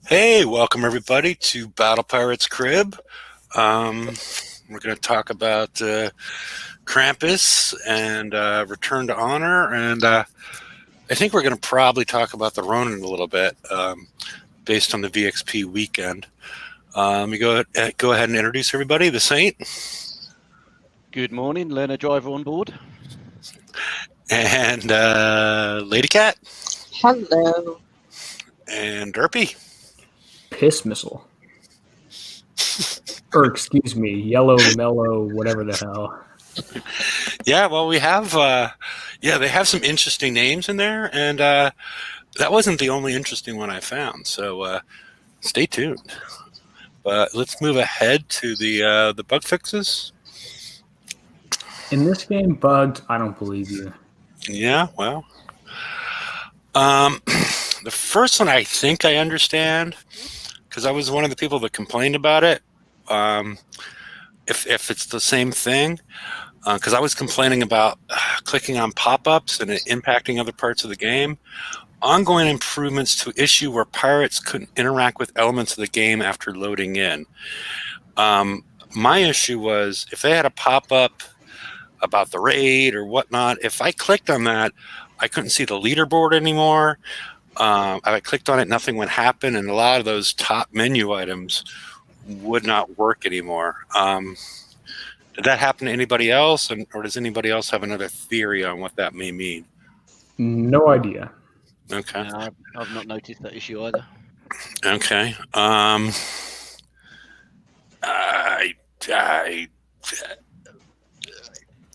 Hey, welcome everybody to Battle Pirates Crib. We're going to talk about Krampus and Return to Honor, and I think we're going to probably talk about the Ronin a little bit, based on the VXP weekend. You go ahead and introduce everybody. The Saint Good morning, learner driver on board. and Lady Cat Hello. and Derpy. Piss missile. Or excuse me, yellow mellow, whatever the hell. Yeah, well, we have they have some interesting names in there, and that wasn't the only interesting one I found. So stay tuned. But let's move ahead to the bug fixes. In this game, bugs, I don't believe you. Yeah, well, the first one I think I understand because I was one of the people that complained about it. If it's the same thing, because I was complaining about clicking on pop-ups and it impacting other parts of the game. Ongoing improvements to issue where pirates couldn't interact with elements of the game after loading in. My issue was if they had a pop-up about the raid or whatnot, if I clicked on that, I couldn't see the leaderboard anymore. I clicked on it, nothing would happen, and a lot of those top menu items would not work anymore. Did that happen to anybody else, or does anybody else have another theory on what that may mean? No idea. Okay. No, I've not noticed that issue either. Okay. I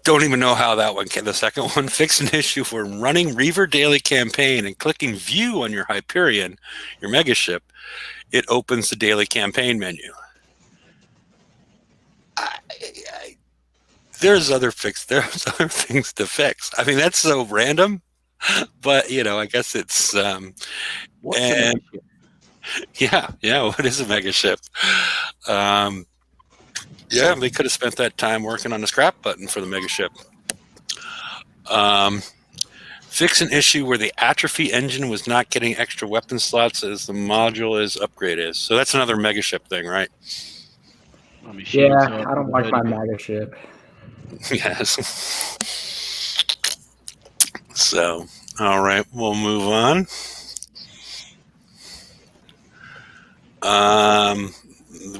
don't even know how that one came. The second one, fix an issue for running Reaver Daily Campaign and clicking View on your Hyperion, your mega ship. It opens the daily campaign menu. There's other things to fix. I mean, that's so random, but I guess it's What's a mega ship? yeah. What is a mega ship? Yeah, they could have spent that time working on the scrap button for the mega ship. Fix an issue where the atrophy engine was not getting extra weapon slots as the module is upgraded. So that's another mega ship thing, right? Yeah, I don't like my mega ship. Yes. So, all right, we'll move on.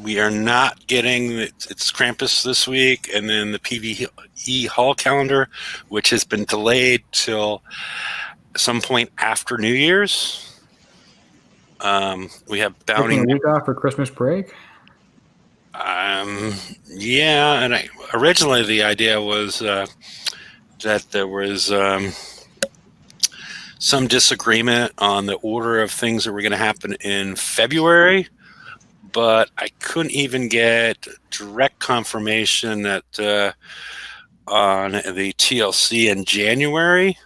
We are not getting it's Krampus this week, and then the PvE Hall calendar, which has been delayed till some point after New Year's. We have bounty. Taking a week off for Christmas break. Yeah, and originally the idea was that there was some disagreement on the order of things that were going to happen in February, but I couldn't even get direct confirmation that on the TLC in January.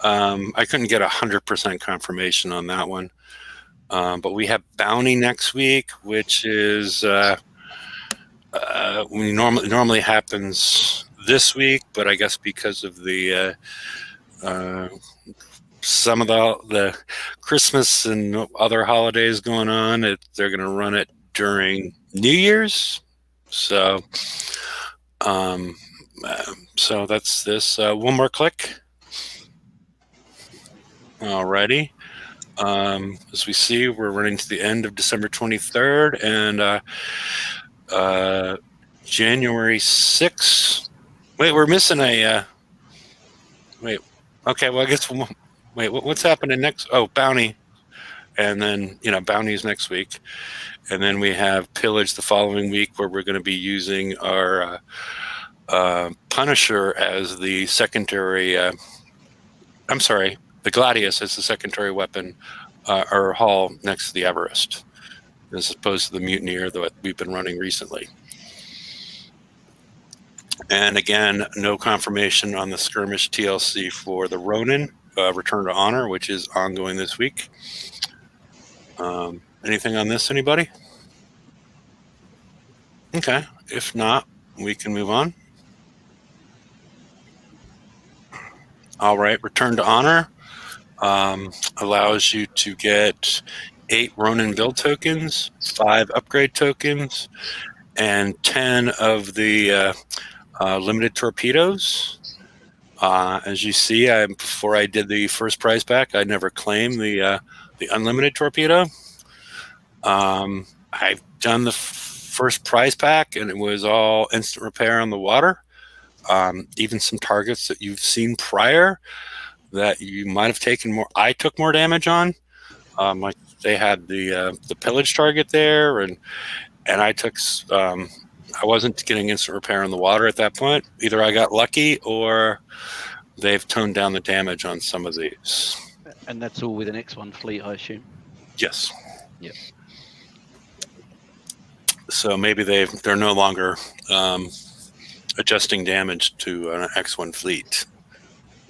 I couldn't get 100% confirmation on that one. But we have bounty next week, which is normally happens this week, but I guess because of the some of the Christmas and other holidays going on, they're going to run it during New Year's. So that's this. One more click. Alrighty. As we see, we're running to the end of December 23rd and January 6th. Wait, we're missing a. Wait. Okay. Well, I guess. Wait. What's happening next? Oh, bounty, and then bounties next week, and then we have pillage the following week, where we're going to be using our Punisher as the secondary. I'm sorry. The Gladius is the secondary weapon, or Hall next to the Everest, as opposed to the Mutineer that we've been running recently. And again, no confirmation on the skirmish TLC for the Ronin, Return to Honor, which is ongoing this week. Anything on this, anybody? Okay. If not, we can move on. All right. Return to Honor allows you to get 8 Ronin build tokens, 5 upgrade tokens, and 10 of the limited torpedoes. As you see, before I did the first prize pack, I never claimed the unlimited torpedo. I've done the first prize pack, and it was all instant repair on the water. Even some targets that you've seen prior that you might have taken more. I took more damage on. Like they had the pillage target there, and I took. I wasn't getting instant repair on the water at that point. Either I got lucky, or they've toned down the damage on some of these. And that's all with an X1 fleet, I assume. Yes. Yep. So maybe they're no longer adjusting damage to an X1 fleet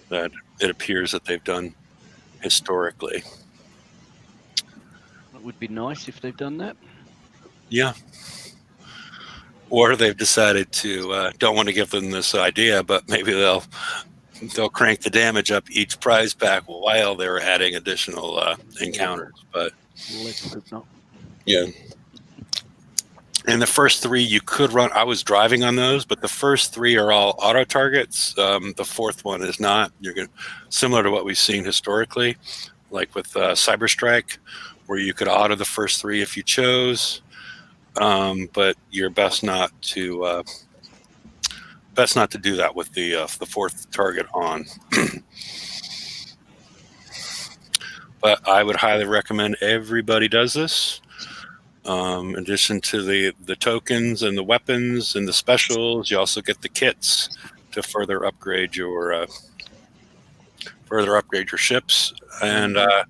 that it appears that they've done historically. It would be nice if they've done that. Yeah. Or they've decided to don't want to give them this idea, but maybe they'll crank the damage up each prize pack while they're adding additional encounters. But let's hope not. Yeah. And the first 3 you could run. I was driving on those, but the first 3 are all auto targets. The fourth one is not. You're going similar to what we've seen historically, like with Cyber Strike, where you could auto the first 3 if you chose. But you're best not to do that with the fourth target on. But I would highly recommend everybody does this. In addition to the tokens and the weapons and the specials, you also get the kits to further upgrade your ships. And go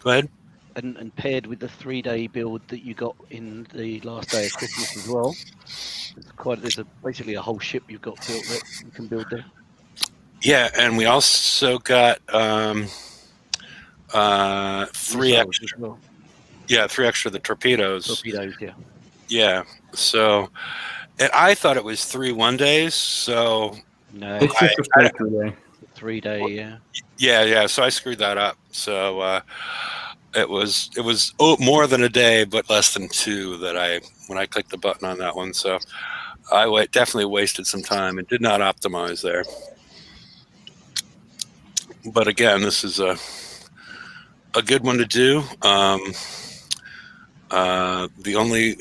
ahead. And paired with the 3-day build that you got in the last day of Christmas as well, there's basically a whole ship you've got built that you can build there. Yeah, and we also got 3 extra. Well. Yeah, 3 extra the torpedoes. Torpedoes, yeah. Yeah. So, and I thought it was 3 1-days. So no, It's just a straight 3-day. 3-day, yeah. Yeah. So I screwed that up. So it was more than a day, but less than 2 when I clicked the button on that one. So I definitely wasted some time and did not optimize there. But again, this is a good one to do. The only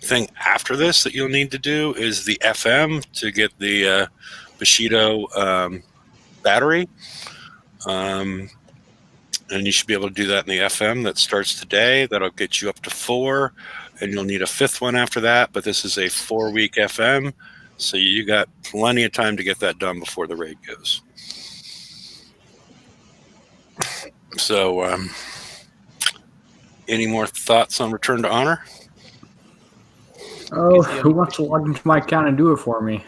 thing after this that you'll need to do is the FM to get the Bushido battery. And you should be able to do that in the FM. That starts today. That'll get you up to 4, and you'll need a 5th one after that. But this is a 4-week FM, so you got plenty of time to get that done before the raid goes. So, any more thoughts on Return to Honor? Oh, who wants to log into my account and do it for me?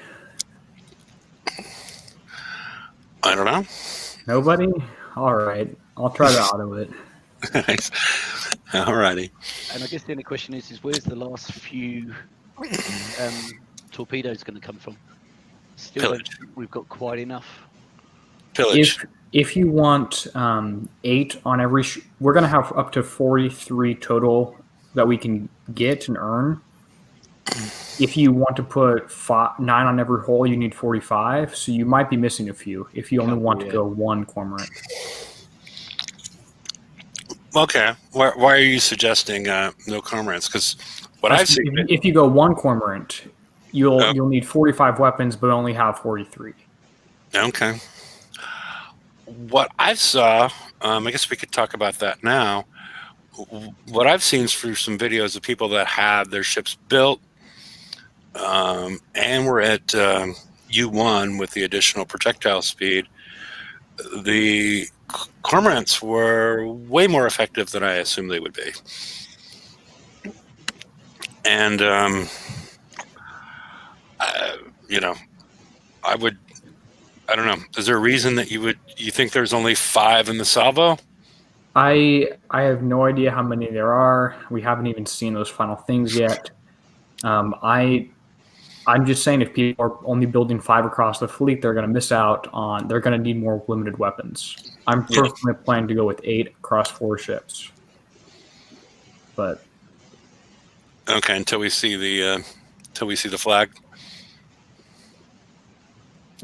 I don't know. Nobody? All right. I'll try to auto it. All righty. And I guess the only question is where's the last few torpedoes going to come from? Still, Pillage. We've got quite enough. Pillage. If you want 8 on every, we're going to have up to 43 total that we can get and earn. If you want to put 9 on every hole, you need 45. So you might be missing a few if you only want to go 1 cormorant. Okay. Why are you suggesting no cormorants? Because what I've seen, if you go 1 cormorant, you'll need 45 weapons, but only have 43. Okay. What I saw, I guess we could talk about that now. What I've seen is through some videos of people that had their ships built and were at U1 with the additional projectile speed. The cormorants were way more effective than I assumed they would be. And, I don't know. Is there a reason that you think there's only 5 in the salvo? I have no idea how many there are. We haven't even seen those final things yet. I'm just saying if people are only building 5 across the fleet, they're going to miss out on. They're going to need more limited weapons. I'm personally planning to go with 8 across 4 ships. but Okay, until we see the flag.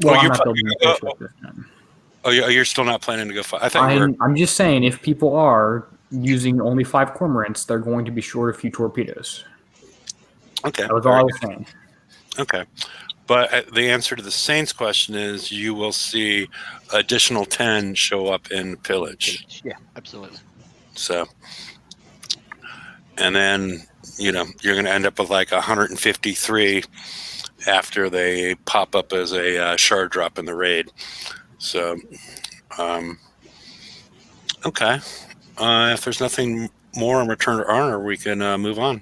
well, Oh, I'm you're not pl- building the fish with this time. Oh, you're still not planning to go fight. I thought you were. I'm just saying, if people are using only 5 cormorants, they're going to be short a few torpedoes. Okay. That was all I was saying. Okay. But the answer to the Saints question is you will see additional 10 show up in pillage. Yeah, absolutely. So, and then, you're going to end up with like 153 after they pop up as a shard drop in the raid. So, okay. If there's nothing more on Return to Honor, we can move on.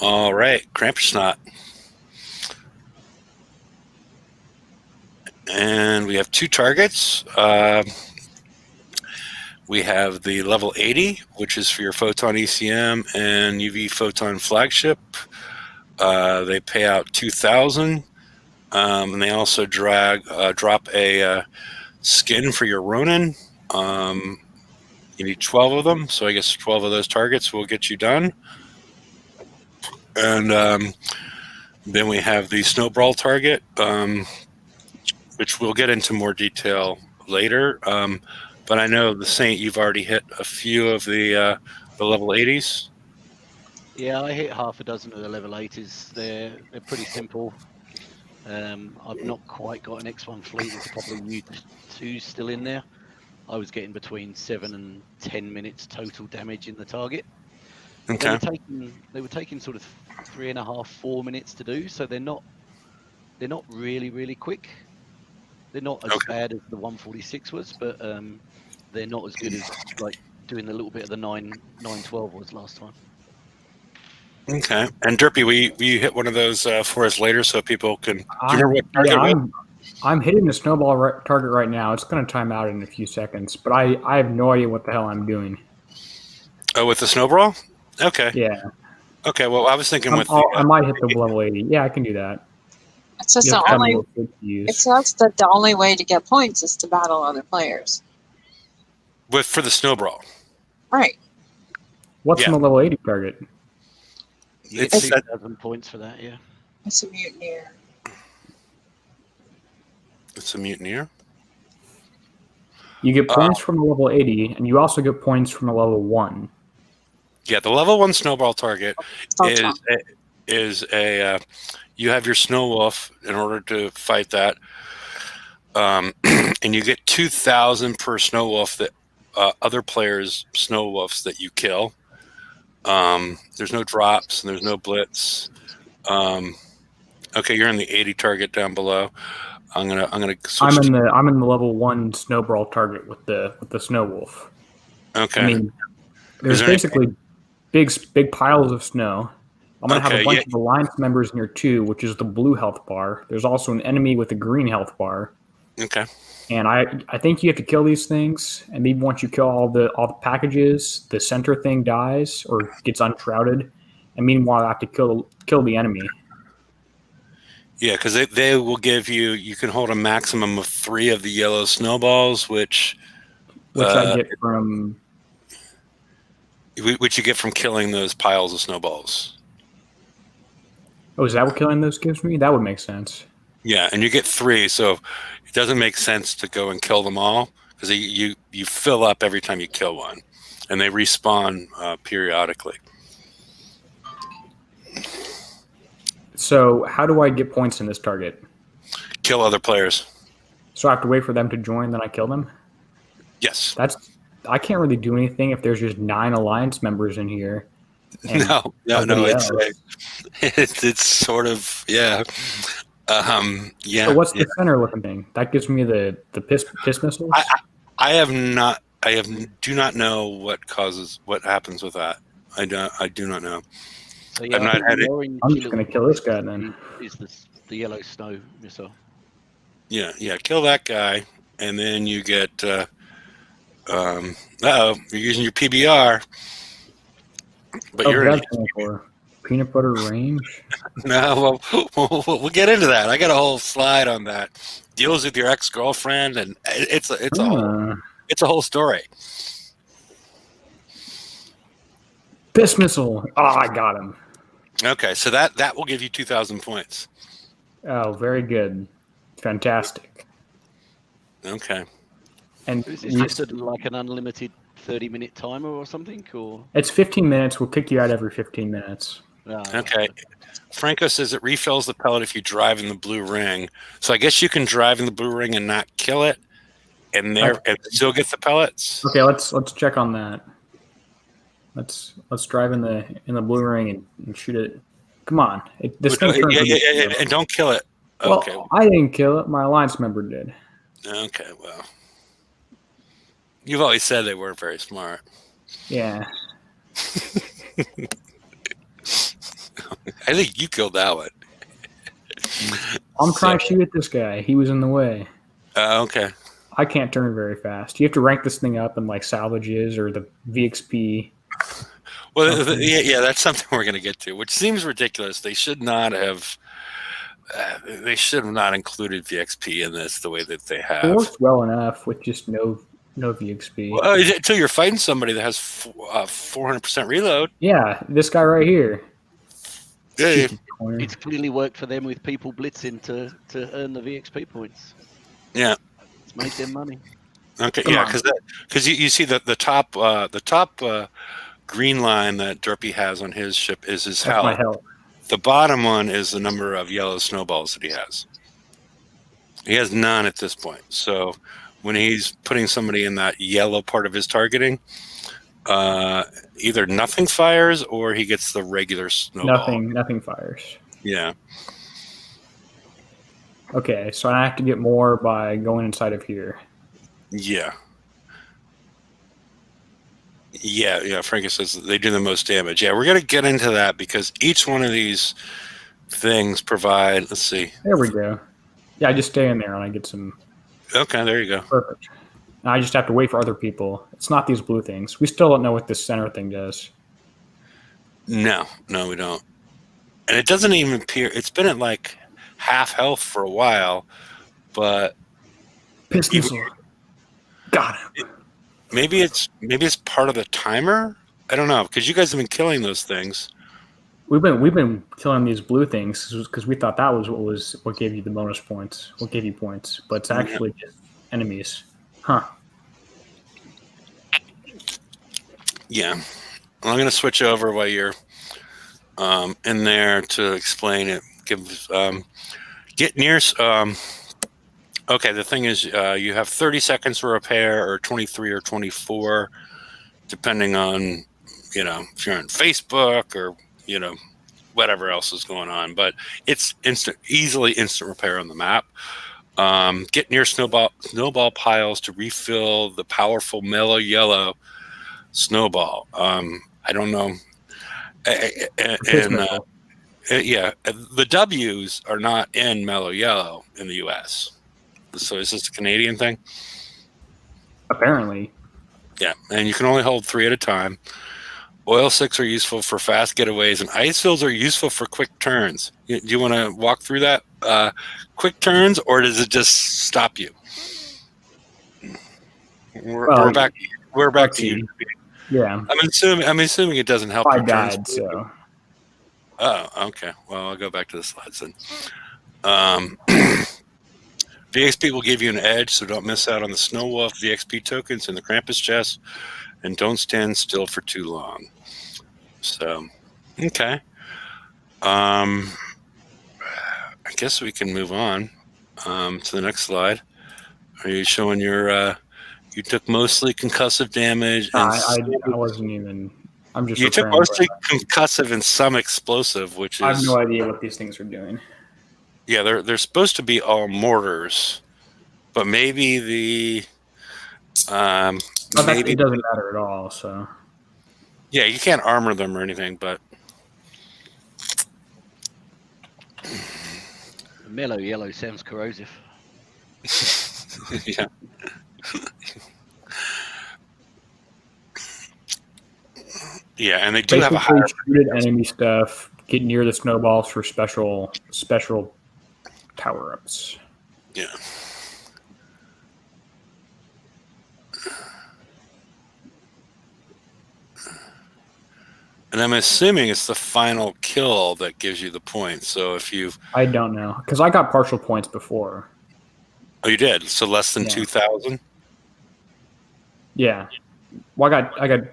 All right, Krampus Knot. And we have 2 targets. We have the level 80, which is for your Photon ECM and UV Photon flagship. They pay out 2,000, and they also drop a skin for your Ronin. You need 12 of them, so I guess 12 of those targets will get you done. And then we have the Snowball target, which we'll get into more detail later. But I know the Saint, you've already hit a few of the level 80s. Yeah, I hit half a dozen of the level 80s. They're pretty simple. I've not quite got an X1 fleet. There's a couple of U2s still in there. I was getting between 7 and 10 minutes total damage in the target. Okay. They were taking sort of 3.5, 4 minutes to do, so they're not really quick. They're not as bad as the 146 was, but they're not as good as like doing a little bit of the 912 was last time. Okay. And Derpy, will you hit one of those for us later so people can? Do you remember what target it was? I'm hitting the snowball target right now. It's going to time out in a few seconds, but I have no idea what the hell I'm doing. Oh, with the snowball? Okay. Yeah. Okay. Well, I was thinking I might hit the level 80. Yeah, I can do that. It's just the only way to get points is to battle other players. For the snowball. Right. What's my level 80 target? You get 2,000 points for that, yeah. It's a mutineer. It's a mutineer? You get points from a level 80, and you also get points from a level 1. Yeah, the level 1 snowball target is a you have your snow wolf in order to fight that, and you get 2,000 per snow wolf that other players' snow wolves that you kill. There's no drops and there's no blitz. Okay, you're in the 80 target down below. I'm gonna switch. I'm in the level 1 snowball target with the snow wolf. Okay. I mean, there's basically big piles of snow. I'm going to have a bunch of alliance members near 2, which is the blue health bar. There's also an enemy with a green health bar. Okay. And I think you have to kill these things, and maybe once you kill all the packages, the center thing dies or gets unshrouded. And meanwhile, I have to kill the enemy. Yeah, because they will give you can hold a maximum of 3 of the yellow snowballs, which I get from which you get from killing those piles of snowballs. Oh, is that what killing those gives me? That would make sense. Yeah, and you get 3, so it doesn't make sense to go and kill them all because you fill up every time you kill one, and they respawn periodically. So how do I get points in this target? Kill other players. So I have to wait for them to join, then I kill them? Yes. I can't really do anything if there's just 9 alliance members in here. No. It's sort of yeah. Yeah. So what's the center looking thing? That gives me the piss missiles. I do not know what happens with that. I do not know. So yeah, I've not had it. I'm just gonna kill this guy then. Is the yellow snow missile? Yeah, kill that guy, and then you get. You're using your PBR, but you're for peanut butter range. No, we'll get into that. I got a whole slide on that. Deals with your ex-girlfriend, and it's a whole story. Piss missile. Oh, I got him. Okay, so that will give you 2,000 points. Oh, very good. Fantastic. Okay. And Is this just like an unlimited 30-minute timer or something? Or it's 15 minutes. We'll kick you out every 15 minutes. Okay. Franco says it refills the pellet if you drive in the blue ring. So I guess you can drive in the blue ring and not kill it, and still get the pellets. Okay, let's check on that. Let's drive in the blue ring and shoot it. Come on, this thing turns. Yeah, and don't kill it. Well, Okay. I didn't kill it. My alliance member did. Okay, well, you've always said they weren't very smart. Yeah. I think you killed that one. I'm trying to shoot at this guy. He was in the way. Okay. I can't turn very fast. You have to rank this thing up in like salvages or the VXP. Well, yeah, that's something we're going to get to, which seems ridiculous. They should not have. They should have not included VXP in this the way that they have. It works well enough with just no VXP. Well, until you're fighting somebody that has 400% reload. Yeah, this guy right here. Yeah. It's clearly worked for them with people blitzing to earn the VXP points. Yeah. It's made them money. Okay, yeah, because you see that the top green line that Derpy has on his ship is his health. My health. The bottom one is the number of yellow snowballs that he has. He has none at this point. So when he's putting somebody in that yellow part of his targeting, either nothing fires or he gets the regular snowball. Nothing fires. Yeah. Okay, so I have to get more by going inside of here. Yeah. Yeah, Frankie says they do the most damage. Yeah, we're going to get into that because each one of these things provide, let's see. There we go. Yeah, I just stay in there and I get some. Okay, there you go. Perfect. Now I just have to wait for other people. It's not these blue things. We still don't know what this center thing does. No, we don't. And it doesn't even appear, it's been at like half health for a while, but Piss missile. Got him. Maybe it's part of the timer. I don't know because you guys have been killing those things. We've been killing these blue things because we thought that was what gave you the bonus points. What gave you points, but it's actually just enemies. Huh. Yeah, well, I'm going to switch over while you're in there to explain it. Get near. Okay, the thing is, you have 30 seconds for repair, or 23 or 24, depending on, if you're on Facebook or, whatever else is going on. But it's easily instant repair on the map. Get near snowball piles to refill the powerful mellow yellow snowball. I don't know. The W's are not in mellow yellow in the U.S. So is this a Canadian thing? Apparently. Yeah, and you can only hold 3 at a time. Oil slicks are useful for fast getaways, and ice fills are useful for quick turns. Do you want to walk through that? Quick turns, or does it just stop you? We're back to you. Yeah. I'm assuming it doesn't help. I died, so. Oh, okay. Well, I'll go back to the slides then. VXP will give you an edge, so don't miss out on the Snow Wolf VXP tokens in the Krampus chest, and don't stand still for too long. So, okay. I guess we can move on to the next slide. Are you showing your? You took mostly concussive damage. And I wasn't even. I'm just. You took mostly concussive and some explosive, which is. I have no idea what these things are doing. Yeah, they're supposed to be all mortars, but maybe the. Maybe it doesn't matter at all. So. Yeah, you can't armor them or anything, but. Mellow yellow sounds corrosive. Yeah. Yeah, and they do have a higher shooted enemy stuff. Get near the snowballs for special power ups. Yeah. And I'm assuming it's the final kill that gives you the points. So if you... I don't know, because I got partial points before. Oh, you did? So less than 2,000? Yeah. Well, I got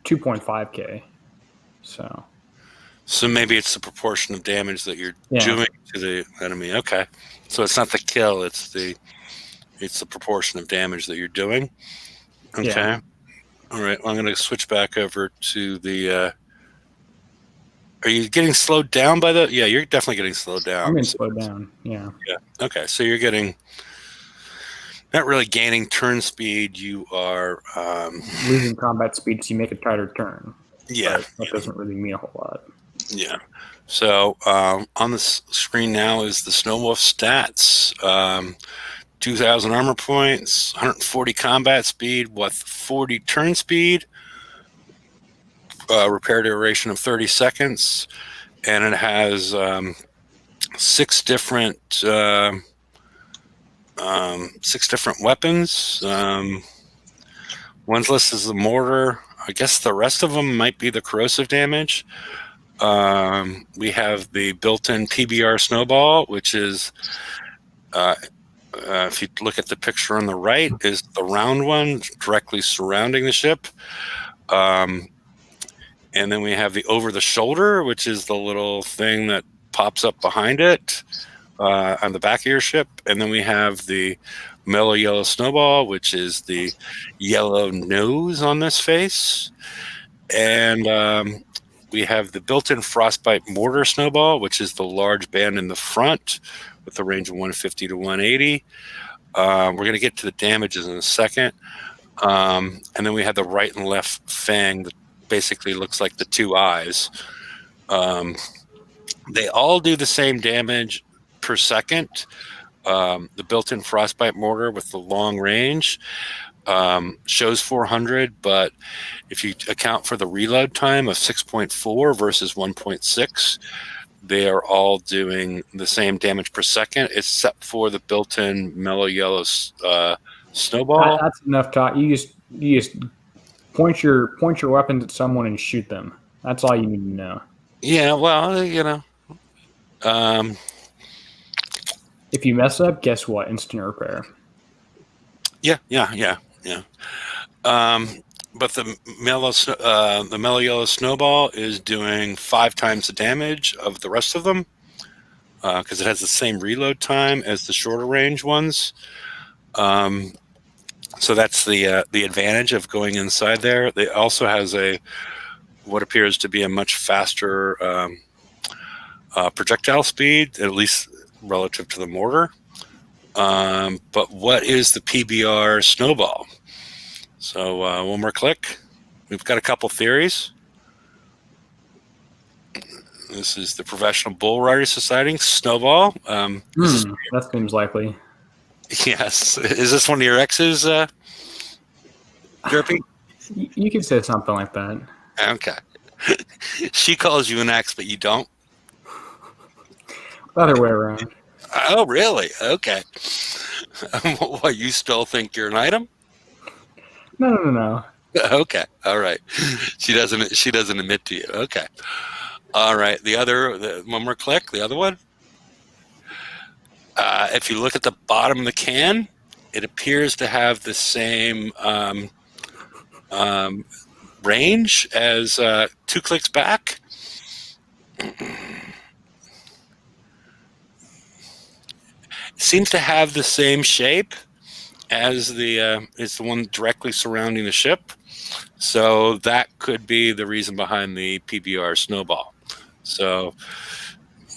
2.5K. So maybe it's the proportion of damage that you're doing to the enemy. Okay. So it's not the kill, it's the proportion of damage that you're doing. Okay. Yeah. All right. Well, I'm going to switch back over to the... Are you getting slowed down by the... Yeah, you're definitely getting slowed down. I'm getting slowed down, yeah. Yeah. Okay, so you're getting... Not really gaining turn speed. You are... losing combat speed, so you make a tighter turn. Yeah. But that doesn't really mean a whole lot. Yeah. So on the screen now is the Snowwolf stats. 2,000 armor points, 140 combat speed with 40 turn speed, repair duration of 30 seconds, and it has 6 different weapons. One's listed as the mortar. I guess the rest of them might be the corrosive damage. We have the built-in PBR snowball, which is, if you look at the picture on the right, is the round one directly surrounding the ship. And then we have the over-the-shoulder, which is the little thing that pops up behind it on the back of your ship. And then we have the mellow yellow snowball, which is the yellow nose on this face. And we have the built-in frostbite mortar snowball, which is the large band in the front with a range of 150 to 180. We're going to get to the damages in a second. And then we have the right and left fang that basically looks like the 2 eyes. They all do the same damage per second. The built-in frostbite mortar with the long range shows 400, but if you account for the reload time of 6.4 versus 1.6, they are all doing the same damage per second, except for the built-in mellow yellow snowball. That's enough talk. You just point your weapons at someone and shoot them. That's all you need to know. Yeah, well, if you mess up, guess what? Instant repair. Yeah. But the mellow yellow snowball is doing 5 times the damage of the rest of them because it has the same reload time as the shorter range ones. So that's the advantage of going inside there. It also has what appears to be a much faster projectile speed, at least relative to the mortar. But what is the PBR snowball? So one more click. We've got a couple theories. This is the Professional Bull Riders Society snowball. That seems likely. Yes. Is this one of your exes, Derpy? You could say something like that. Okay. She calls you an ex, but you don't? Other way around. Oh, really? Okay. What, you still think you're an item? No. Okay. All right. She doesn't admit to you. Okay. All right. One more click. The other one. If you look at the bottom of the can, it appears to have the same range as 2 clicks back. Seems to have the same shape as it's the one directly surrounding the ship. So that could be the reason behind the PBR snowball. So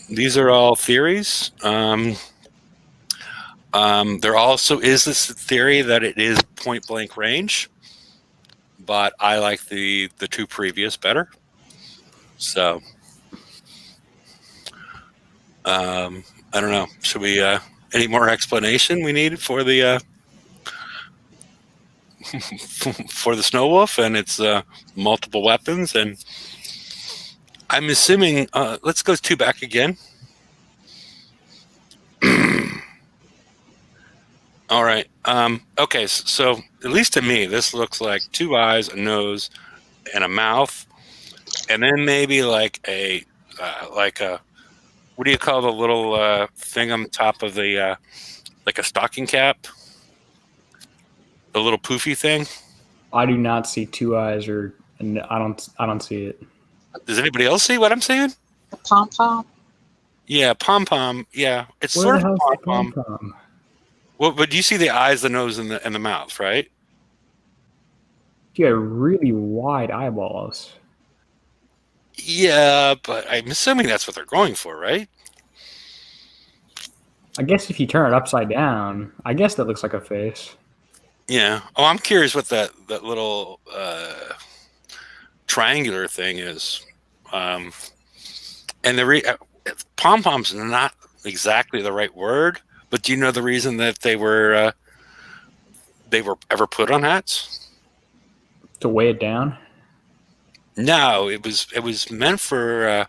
these are all theories. There also is this theory that it is point blank range, but I like the 2 previous better. So I don't know. Should we any more explanation we need for the for the Snowwolf and its multiple weapons? And I'm assuming let's go 2 back again. All right. Okay. So at least to me, this looks like 2 eyes, a nose, and a mouth. and then maybe like a what do you call the little thing on top of the like a stocking cap, the little poofy thing? I do not see 2 eyes, and I don't see it. Does anybody else see what I'm saying? The pom pom. Yeah, pom pom. Yeah, it's Where sort the of hell's pom the pom. Well, but you see the eyes, the nose, and the mouth, right? You have really wide eyeballs. Yeah, but I'm assuming that's what they're going for, right? I guess if you turn it upside down, I guess that looks like a face. Yeah. Oh, I'm curious what that little triangular thing is. And the pom pom's not exactly the right word, but do you know the reason that they were ever put on hats? To weigh it down? No, it was meant for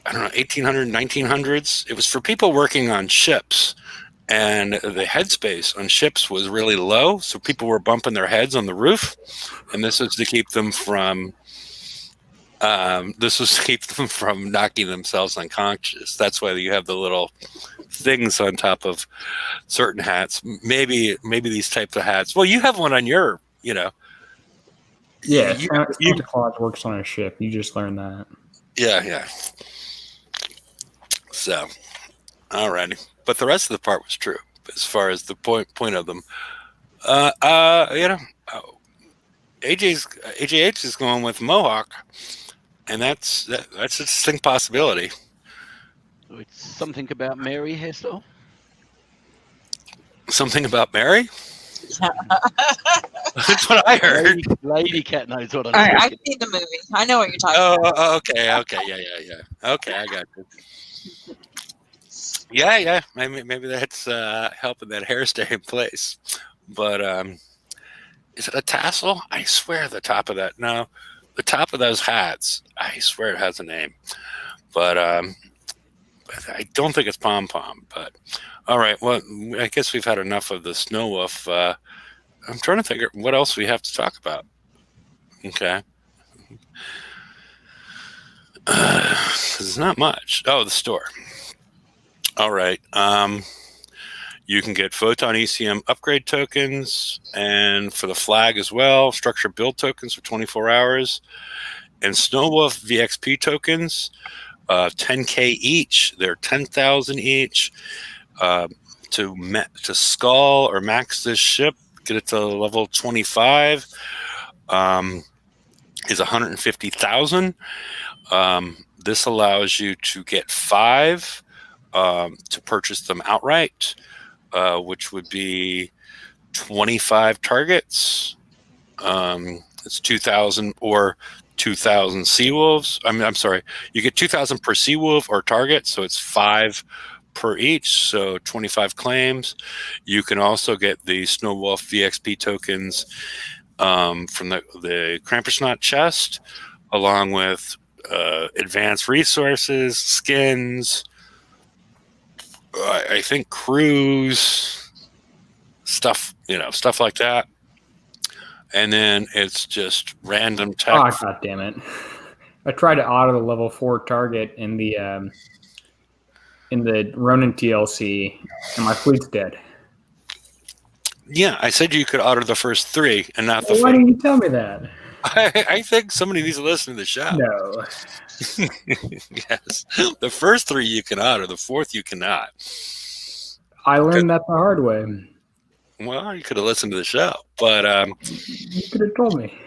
I don't know, 1800, 1900s. It was for people working on ships, and the headspace on ships was really low, so people were bumping their heads on the roof, and this was to keep them from knocking themselves unconscious. That's why you have the little things on top of certain hats. Maybe these types of hats. Well, you have one on your, Yeah, Santa Claus works on a ship. You just learned that. Yeah. So, alrighty. But the rest of the part was true as far as the point of them. AJH is going with Mohawk, and that's a distinct possibility. It's something about Mary hairstyle. Something about Mary? That's what I heard. Lady Cat knows what I'm All right, talking. I've seen the movie. I know what you're talking about. Oh, okay, yeah. Okay, I got you. Yeah. Maybe that's helping that hair stay in place. But is it a tassel? I swear the top of that. No, the top of those hats. I swear it has a name. But I don't think it's pom pom. But all right. Well, I guess we've had enough of the Snow Wolf. I'm trying to figure what else we have to talk about. Okay. There's not much. Oh, the store. All right. You can get Photon ECM upgrade tokens, and for the flag as well, structure build tokens for 24 hours, and Snowwolf VXP tokens, 10K each. They're 10,000 each. To skull or max this ship, get it to level 25, is 150,000. This allows you to get 5 to purchase them outright, which would be 25 targets. It's 2,000 or 2,000 sea wolves. I'm sorry. You get 2,000 per sea wolf or target, so it's 5 per each, so 25 claims. You can also get the Snow Wolf VXP tokens from the Krampus Knot chest, along with advanced resources, skins, I think crews, stuff like that. And then it's just random text. Oh, God damn it. I tried to auto the level 4 target in the Ronin TLC, and my fleet's dead. Yeah, I said you could auto the first 3 and not the 4th. Why didn't you tell me that? I think somebody needs to listen to the show. No. Yes. The first 3 you can auto, the 4th you cannot. I learned that the hard way. Well, you could have listened to the show, but you could have told me.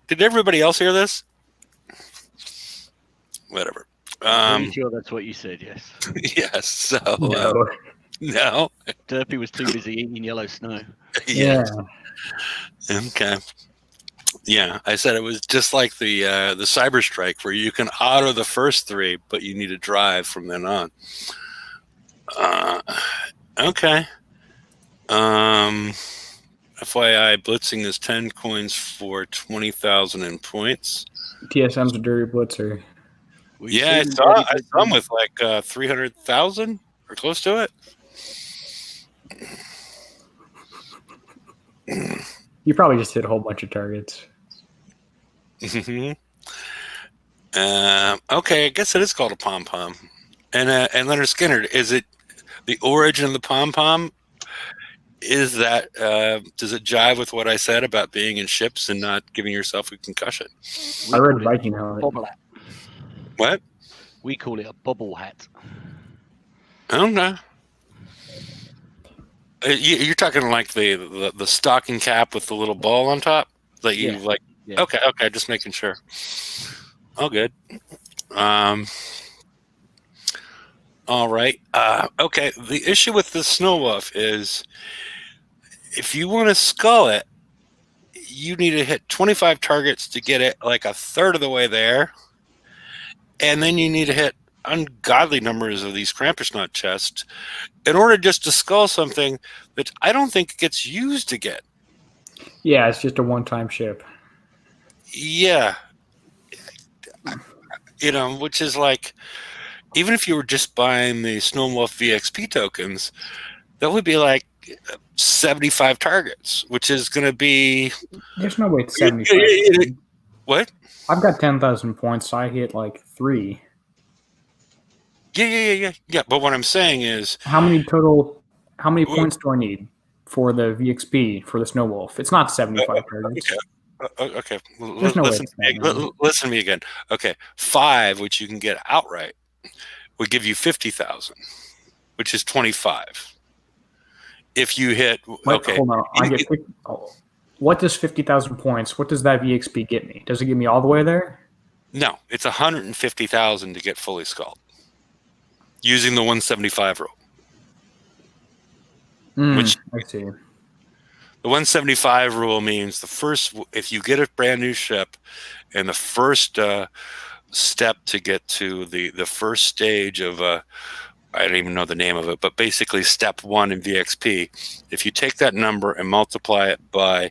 Did everybody else hear this? Whatever. I'm sure that's what you said. Yes. Yes. So No. Derpy was too busy eating yellow snow. Yes. Yeah. Okay. Yeah, I said it was just like the Cyber Strike, where you can auto the first 3, but you need to drive from then on. Okay. FYI, blitzing is 10 coins for 20,000 in points. TSM's a dirty blitzer. Yeah, I saw him with like 300,000 or close to it. You probably just hit a whole bunch of targets. Mhm. Okay, I guess it is called a pom pom. And Leonard Skinner, is it the origin of the pom pom? Is that does it jive with what I said about being in ships and not giving yourself a concussion? We I read call it Viking a helmet. bobble hat. What? We call it a bobble hat. I don't know. You're talking like the stocking cap with the little ball on top that you Yeah. like. Yeah. Okay, just making sure. All good. All right. Okay. The issue with the snow wolf is if you want to skull it, you need to hit 25 targets to get it like a third of the way there, and then you need to hit ungodly numbers of these Krampus nut chests in order just to skull something that I don't think gets used again. Yeah, it's just a one-time ship. Yeah. Which is like, even if you were just buying the Snowwolf VXP tokens, that would be like 75 targets, which is going to be... There's no way it's 75. What? I've got 10,000 points, so I hit like 3. Yeah. But what I'm saying is... How many points do I need for the VXP, for the Snow Wolf? It's not 75 targets. Okay. There's no Listen to me again. Okay. 5, which you can get outright, would give you 50,000, which is 25. If you hit... Okay. Hold on. What does 50,000 points, what does that VXP get me? Does it get me all the way there? No, it's 150,000 to get fully skulled using the 175 rule. Which I see. The 175 rule means if you get a brand new ship, and the first step to get to the first stage of I don't even know the name of it, but basically step 1 in VXP, if you take that number and multiply it by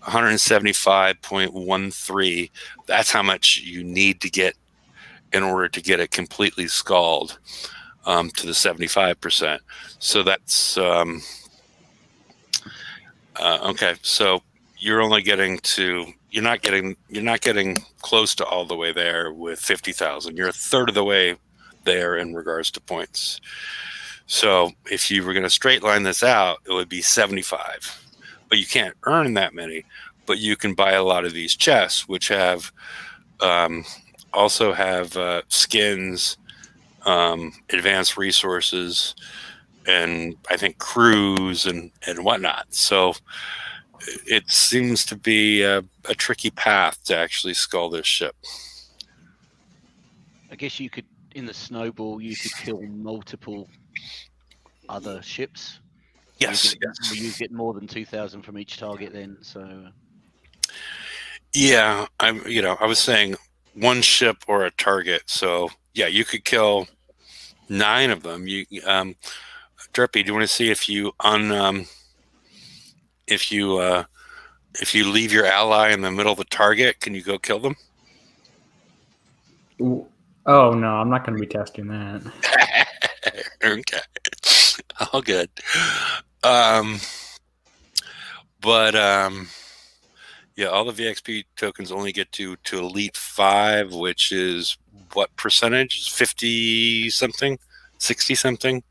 175.13, that's how much you need to get in order to get it completely skulled to the 75%. So that's okay. So you're only getting you're not getting close to all the way there with 50,000. You're a third of the way there in regards to points. So if you were going to straight line this out, it would be 75. But you can't earn that many. But you can buy a lot of these chests, which have also have skins, advanced resources, and I think crews and whatnot. So it seems to be a tricky path to actually skull this ship. I guess you could, in the snowball, you could kill multiple other ships. Yes. You get more than 2,000 from each target then. So yeah, I was saying one ship or a target. So yeah, you could kill 9 of them. Derpy, do you want to see if you if you leave your ally in the middle of the target, can you go kill them? Oh no, I'm not going to be testing that. Okay, all good. Yeah, all the VXP tokens only get to Elite 5, which is what percentage? 50 something, 60 something.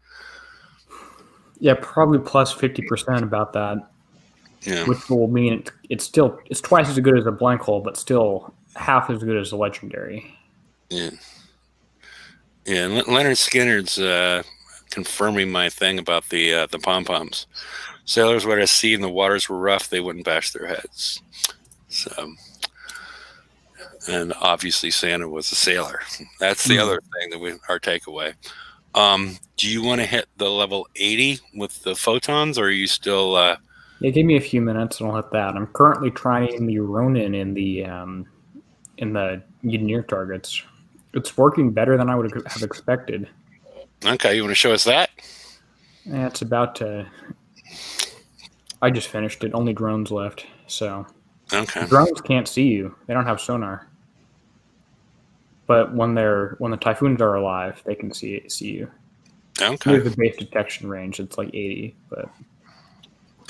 Yeah, probably plus 50% about that. Yeah. Which will mean it's twice as good as a blank hole, but still half as good as a legendary. Yeah. Yeah, and Leonard Skinner's confirming my thing about the pom-poms. Sailors were at sea and the waters were rough, they wouldn't bash their heads. So, and obviously Santa was a sailor. That's the other thing that our takeaway. Do you want to hit the level 80 with the photons, or are you still... Yeah, give me a few minutes and I'll hit that. I'm currently trying the Ronin in the near targets. It's working better than I would have expected. Okay, you want to show us that? Yeah, it's about to... I just finished it. Only drones left, so... Okay. Drones can't see you. They don't have sonar. But when the Typhoons are alive, they can see you. Okay. Here's the base detection range. It's like 80, but...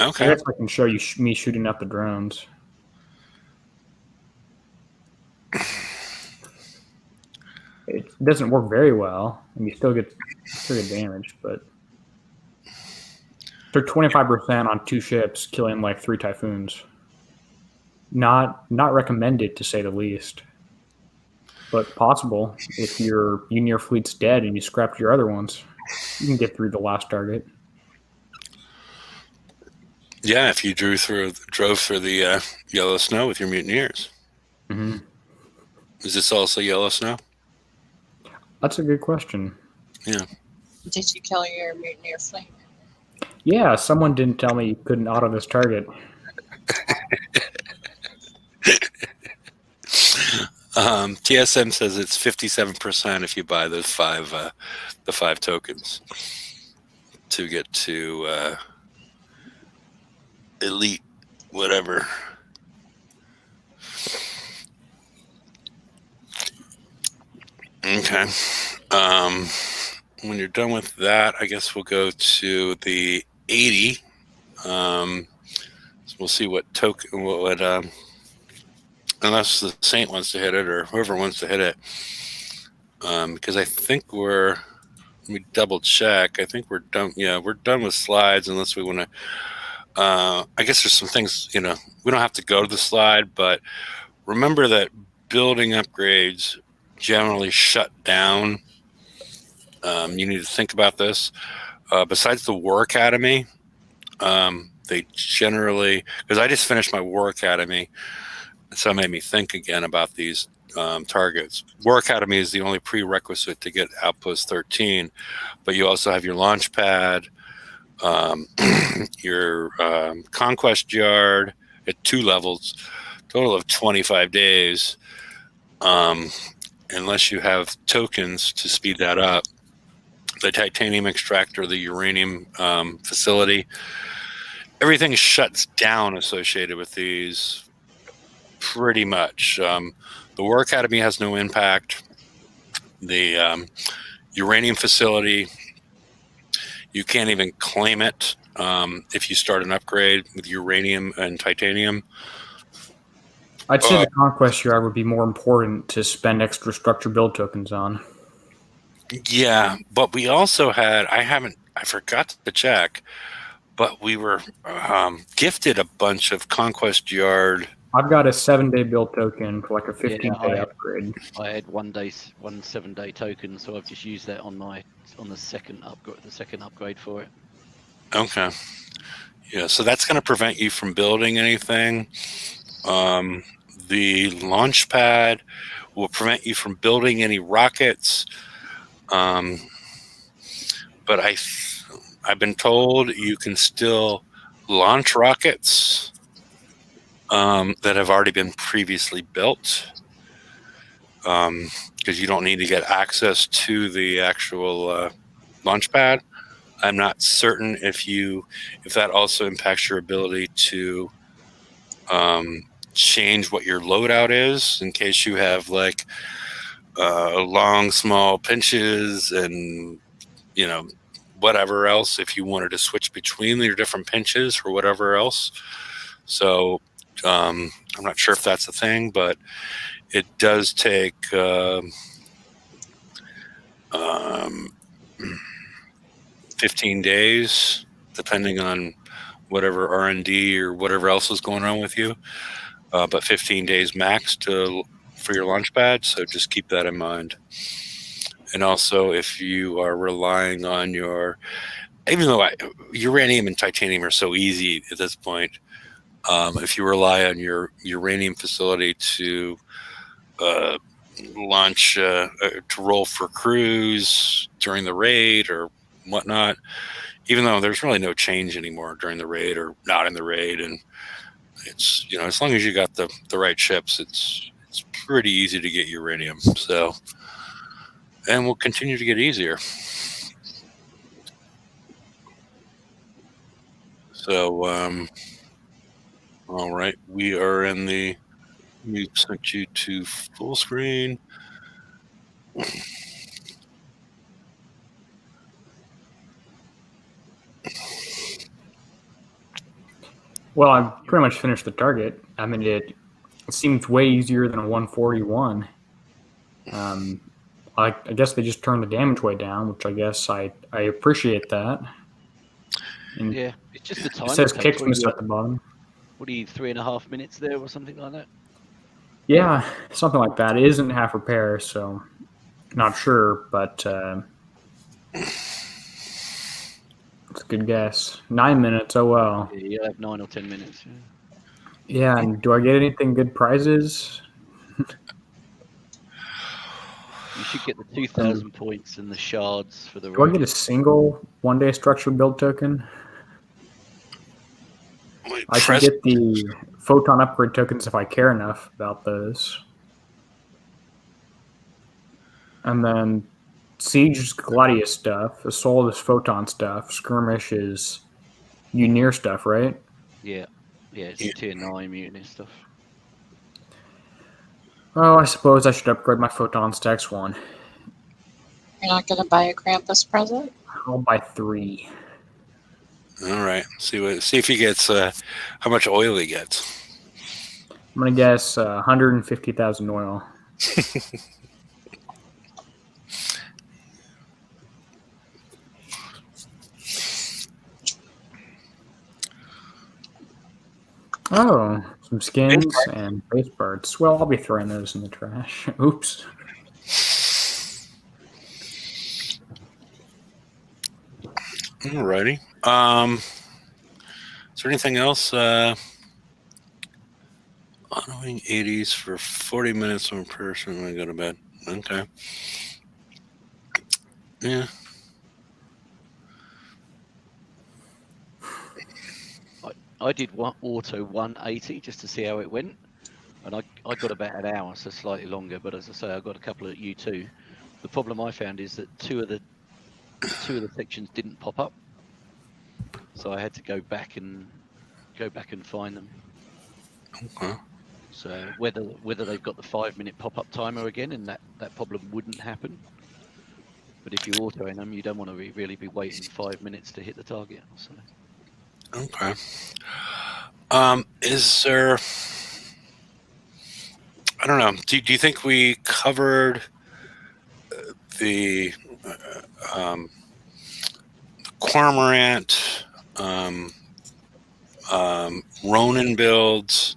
Okay. I guess I can show you me shooting up the drones. It doesn't work very well, and you still get damage, but took 25% on 2 ships, killing like 3 Typhoons. Not recommended, to say the least, but possible if your Unir fleet's dead and you scrapped your other ones. You can get through the last target. Yeah, if you drove through the yellow snow with your mutineers. Mm-hmm. Is this also yellow snow? That's a good question. Yeah. Did you kill your mutineer fleet? Yeah, someone didn't tell me you couldn't auto this target. TSM says it's 57% if you buy those 5 tokens to get to elite whatever. Okay. When you're done with that, I guess we'll go to the 80. So we'll see what token, unless the Saint wants to hit it or whoever wants to hit it. Because I think let me double check. I think we're done. Yeah, we're done with slides unless we want to. I guess there's some things, we don't have to go to the slide, but remember that building upgrades generally shut down. You need to think about this. Besides the War Academy, they generally, because I just finished my War Academy, so it made me think again about these targets. War Academy is the only prerequisite to get Outpost 13, but you also have your launch pad, your Conquest Yard at 2 levels, total of 25 days. Unless you have tokens to speed that up. The titanium extractor, the uranium facility, everything shuts down associated with these pretty much. The War Academy has no impact. The uranium facility, you can't even claim it if you start an upgrade with uranium and titanium. I'd say the Conquest Yard would be more important to spend extra structure build tokens on. Yeah, but we also had, I forgot to check, but we were gifted a bunch of Conquest Yard. I've got a 7-day build token for like a 15-day upgrade. I had 1 7-day token, so I've just used that on the second upgrade for it. Okay. Yeah, so that's going to prevent you from building anything. The launch pad will prevent you from building any rockets. But I've been told you can still launch rockets that have already been previously built, because you don't need to get access to the actual launch pad. I'm not certain if that also impacts your ability to change what your loadout is, in case you have like long, small pinches and whatever else, if you wanted to switch between your different pinches or whatever else. So I'm not sure if that's a thing, but it does take 15 days, depending on whatever R&D or whatever else is going on with you. But 15 days max for your launch pad, so just keep that in mind. And also, if you are relying on even though uranium and titanium are so easy at this point, if you rely on your uranium facility to launch, to roll for crews during the raid or whatnot, even though there's really no change anymore during the raid or not in the raid, and it's as long as you got the right ships, it's pretty easy to get uranium. So, and will continue to get easier. So, all right, we are in the. We sent you to full screen. Well, I've pretty much finished the target. I mean, it seems way easier than a 141. I guess they just turned the damage way down, which I guess I appreciate that. And Yeah, it's just the time. it says takes. kicks What miss at the bottom. What are you, 3.5 minutes there or something like that? Yeah, something like that. It isn't half repair, so not sure, but it's a good guess. 9 minutes. Oh well. Yeah, you'll have 9 or 10 minutes. Yeah. Yeah, and do I get anything good prizes? You should get the 2,000 points and the shards for the Do I road. get a single one-day structure build token? I should get the photon upgrade tokens if I care enough about those. And then Siege is Gladius stuff, Assault is Photon stuff, Skirmish is Unir stuff, right? Yeah, it's tier 9 mutiny stuff. Oh, I suppose I should upgrade my Photons to X1. You're not going to buy a Krampus present? I'll buy 3. All right. See if he gets how much oil he gets. I'm gonna guess 150,000 oil. Oh, some skins and base parts. Well, I'll be throwing those in the trash. Oops. Alrighty. Is there anything else? Ongoing 80s for 40 minutes on person when I go to bed. Okay. Yeah. I did auto 180 just to see how it went, and I got about an hour, so slightly longer. But as I say, I got a couple at U2. The problem I found is that two of the sections didn't pop up, so I had to go back and find them. Okay. So whether they've got the 5-minute pop-up timer again, and that problem wouldn't happen. But if you autoing them, you don't want to really be waiting 5 minutes to hit the target. So. Okay. Is there? I don't know. Do you think we covered the Cormorant, Ronin builds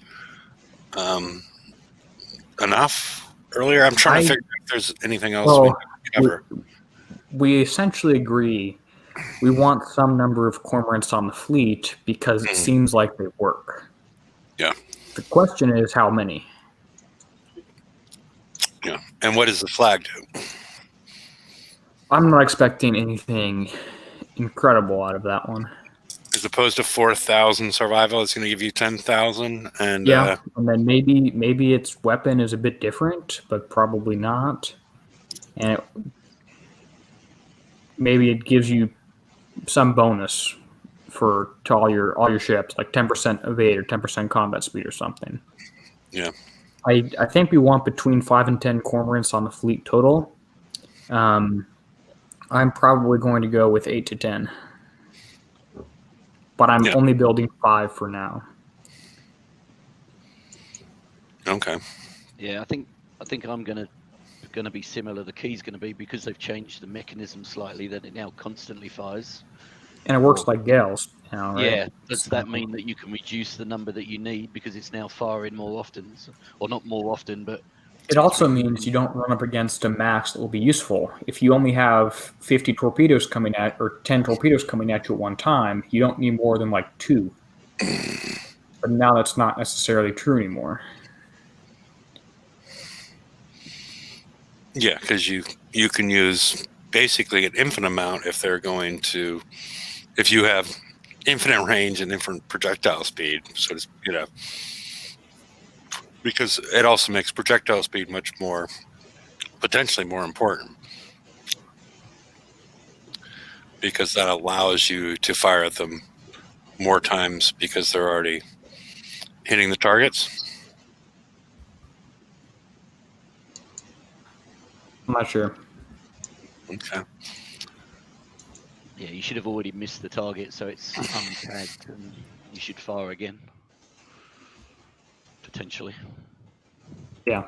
enough earlier? I'm trying to figure out if there's anything else we can cover. We essentially agree. We want some number of cormorants on the fleet because it seems like they work. Yeah. The question is how many? Yeah. And what does the flag do? I'm not expecting anything incredible out of that one. As opposed to 4,000 survival, it's going to give you 10,000. And yeah, and then maybe its weapon is a bit different, but probably not. And maybe it gives you some bonus to all your ships, like 10% evade or 10% combat speed or something. Yeah. I think we want between 5 and 10 cormorants on the fleet total. I'm probably going to go with 8 to 10. But I'm only building 5 for now. Okay. Yeah, I think I'm gonna be similar. The key's gonna be, because they've changed the mechanism slightly, that it now constantly fires. And it works like Gales now, right? Yeah. Does that mean that you can reduce the number that you need because it's now firing more often? Or not more often, but... It also means you don't run up against a max that will be useful. If you only have 50 torpedoes coming at, or 10 torpedoes coming at you at one time, you don't need more than like 2. But now that's not necessarily true anymore. Yeah, because you can use basically an infinite amount if you have infinite range and infinite projectile speed. So it's, because it also makes projectile speed potentially more important, because that allows you to fire at them more times because they're already hitting the targets. I'm not sure. Okay. Yeah, you should have already missed the target, so it's untagged, and you should fire again. Potentially. Yeah.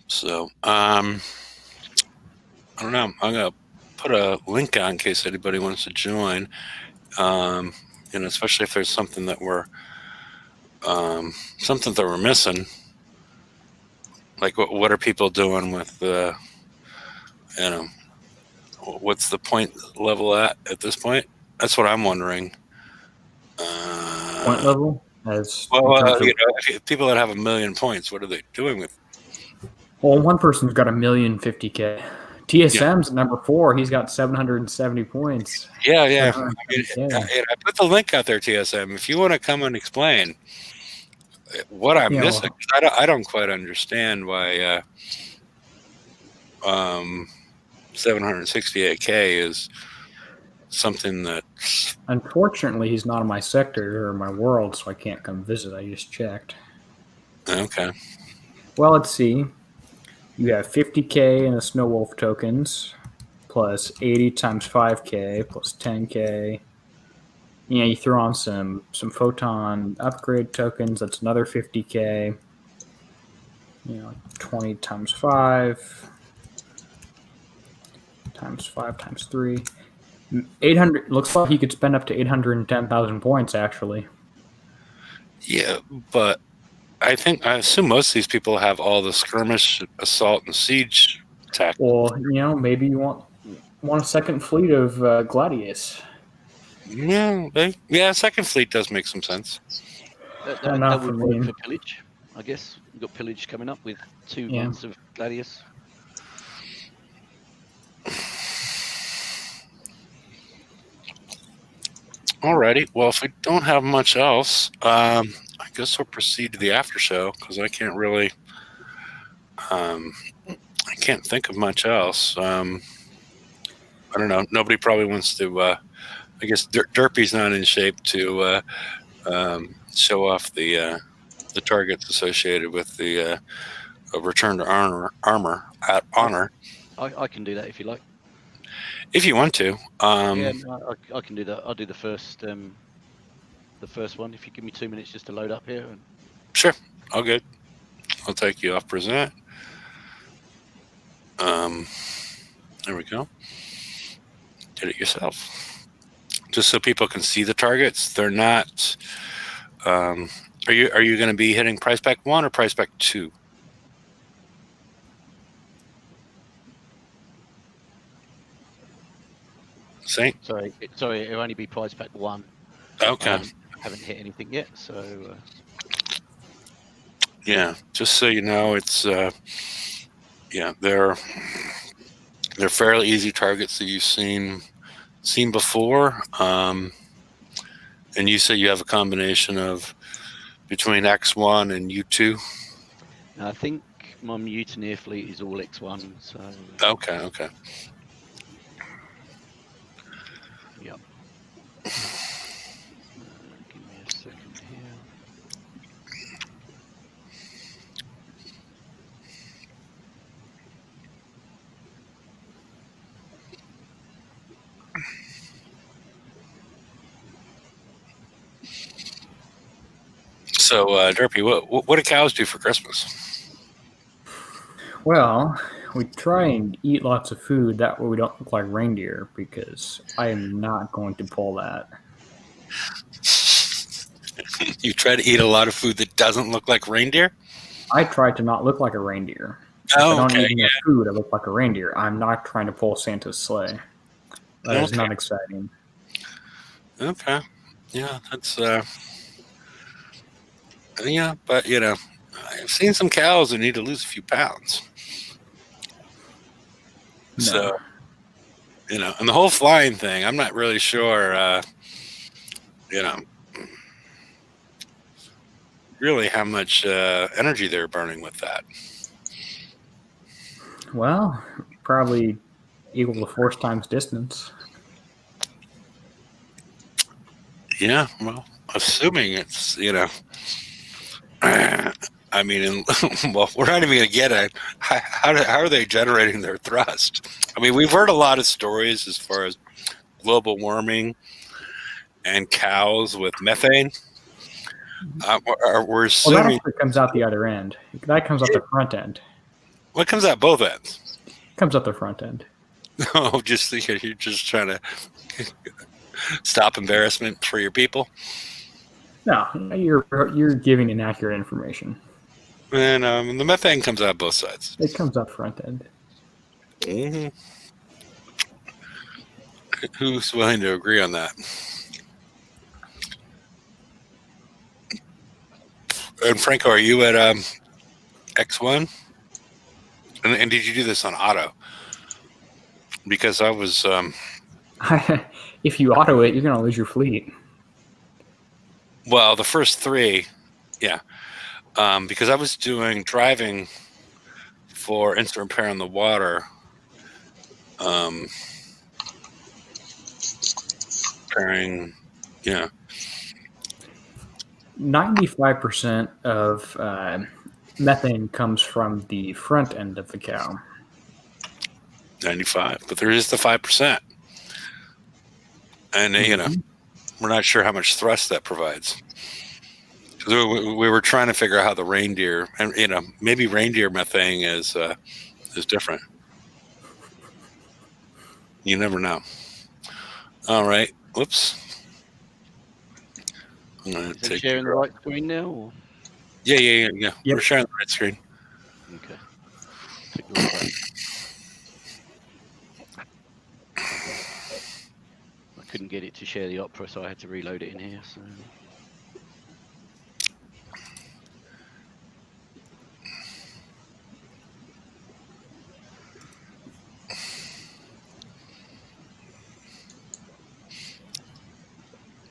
So, I don't know. I'm gonna put a link on in case anybody wants to join. Especially if there's something that we're missing. Like, what are people doing with what's the point level at this point? That's what I'm wondering. Point level? As if people that have 1 million points, what are they doing with? Well, one person's got 1,050,000. TSM's at number 4. He's got 770 points. Yeah. I put the link out there, TSM. If you want to come and explain what I'm missing, I don't quite understand why 768K is something that. Unfortunately, he's not in my sector or my world, so I can't come visit. I just checked. Okay. Well, let's see. You have 50K in the Snow Wolf tokens, plus 80 times 5K, plus 10K. Yeah, you throw on some photon upgrade tokens. That's another 50K. 20 times 5 times 5 times 3. 800. Looks like you could spend up to 810,000 points, actually. Yeah, but I assume most of these people have all the skirmish, assault, and siege tech. Well, maybe you want a second fleet of Gladius. Yeah, second fleet does make some sense. That would work for pillage, I guess. We've got pillage coming up with 2 months of Gladius. Alrighty. Well, if we don't have much else, I guess we'll proceed to the after show because I can't really. I can't think of much else. I don't know. Nobody probably wants to. I guess Derpy's not in shape to show off the targets associated with the return to armor at honor. I can do that if you like. If you want to. I can do that. I'll do the first one. If you give me 2 minutes just to load up here. Sure. All good. I'll take you off present. There we go. Did it yourself. Just so people can see the targets. They're not. Are you going to be hitting price pack 1 or price pack 2? Saint? Sorry, it'll only be price pack 1. Okay. I haven't hit anything yet, so. Yeah, just so you know, it's they're fairly easy targets that you've seen before. And you say you have a combination of between X1 and U2. I think my mutineer fleet is all X1. So. Okay. Yep. Give me a second here. So, Derpy, what do cows do for Christmas? Well, we try and eat lots of food. That way we don't look like reindeer, because I am not going to pull that. You try to eat a lot of food that doesn't look like reindeer? I try to not look like a reindeer. Oh, if I don't eat enough food, I look like a reindeer. I'm not trying to pull Santa's sleigh. That is not exciting. Okay. Yeah, that's... Yeah, but, I've seen some cows that need to lose a few pounds. No. So, and the whole flying thing, I'm not really sure, really how much energy they're burning with that. Well, probably equal to force times distance. Yeah, well, assuming it's, I mean, well, we're not even going to get it. How are they generating their thrust? I mean, we've heard a lot of stories as far as global warming and cows with methane. We're assuming that actually comes out the other end. That comes out the front end. What comes out both ends? Comes up the front end. Oh, you're just trying to stop embarrassment for your people. No, you're giving inaccurate information. And the methane comes out both sides. It comes up front end. Mm-hmm. Who's willing to agree on that? And Franco, are you at X1? And did you do this on auto? Because I was. If you auto it, you're going to lose your fleet. Well, the first 3, yeah. Because I was driving for instant repair on the water. Repairing, yeah. 95% of methane comes from the front end of the cow. 95, but there is the 5%. And, we're not sure how much thrust that provides. We were trying to figure out how the reindeer, and maybe reindeer methane is different. You never know. All right. Whoops. I'm gonna Is it sharing the right screen now? Or? Yeah. Yep. We're sharing the right screen. Okay. Take the right back. I couldn't get it to share the Opera, so I had to reload it in here. So.